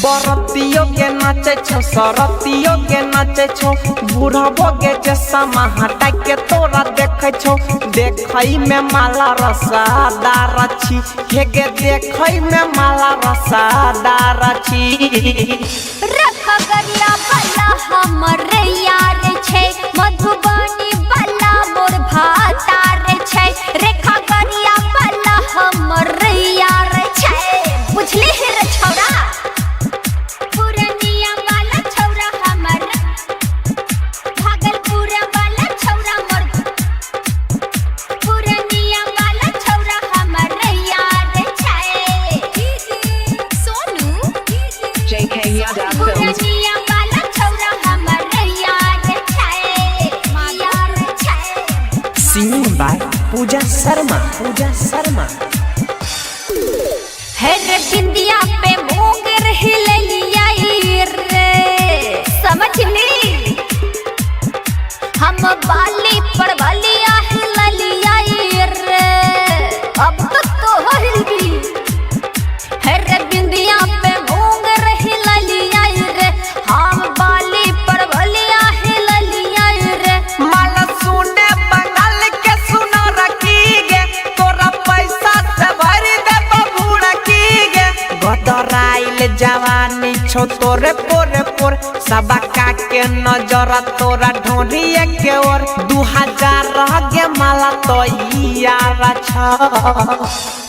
बरतियों के नाचे छो सरतियों के नाचे छो बुढ़बो के चश्मा हटा के तोरा देखे छो देखई में माला रसादार छी हे गे देखई में माला रसादार छी रखा गरिया वाला हमरे यार छे मधुबनी वाला मोर भातार छे रेखा गरिया वाला हमरे यार छे बुझली है रे छौरा पुरनिया वाला छौरा हमर भागलपुर वाला छौरा मोर पुरनिया वाला छौरा हमरे यार छे सोनू JK Yadav Films. पुरनिया वाला छौरा हमरे यार छे सिंगिंग बाय पूजा शर्मा है रे बिंदिया पे मोंगर हिललिया रे समझली हम बाली पर बलिया हिललिया रे अब तो हिलगी है रे बिंदिया पे मोंगर हिललिया रे हम बाली पर बलिया हिललिया रे माला सुने बंगाल के सुना रखी गे तोरा पैसा से भर दे बबूड़ा की गे गदराइल जवानी छो तोरे पोरे पोर सबका के नजर तोरा ढोढ़िए के ओर 2000 रह गे माला तो यार छ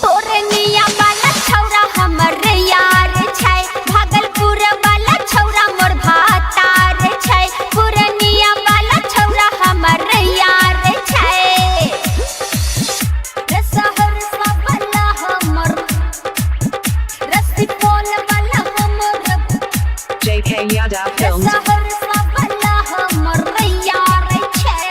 तोरे निया वाला छौरा हमरे यार छै भागलपुर वाला छौरा मोर भातार छै पुरनिया वाला छौरा हमरे यार छै रे सहरसा वाला हमर रसिपोल वाला हमर JK Yadav Films. सहरसा वाला हमरे यार छै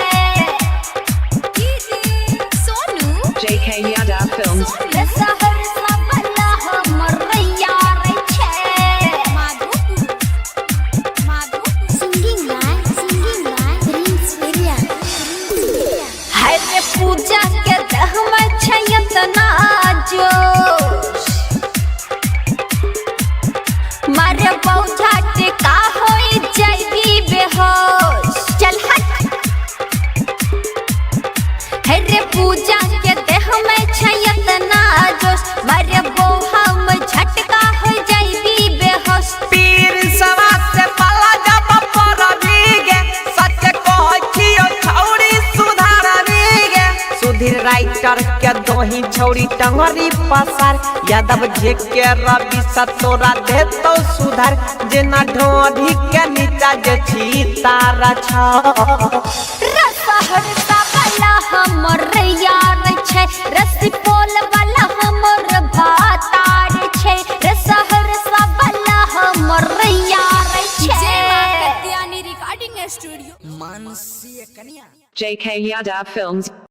Sonu JK Yadav Films. Saharsa वाला हमरे यार छे सिंगिंग लाइन प्रिंस वेरिया हाय रे पूजा के देह में छै इतना जोश मारे बौझा टिका होई जाइबी बेहोश चल हट है रे पूजा के देह में छै इतना जोश मारे बौहा में झटका हो जाइबी बेहोश पीर सवा से पाला जब पर गे सच कहै छियो छौरी सुधार गे सुधीर राइटर के दोही छौरी टंगरी पसार यादव जे के रवि सतोरा देतो सुधार जेना ढोढ़ी के नीचा जे छी तारा छ सहरसा वाला हमर यार छै रसिपोल वाला हमर भातार छै रे सहरसा वाला हमर यार छै JK Yadav Films.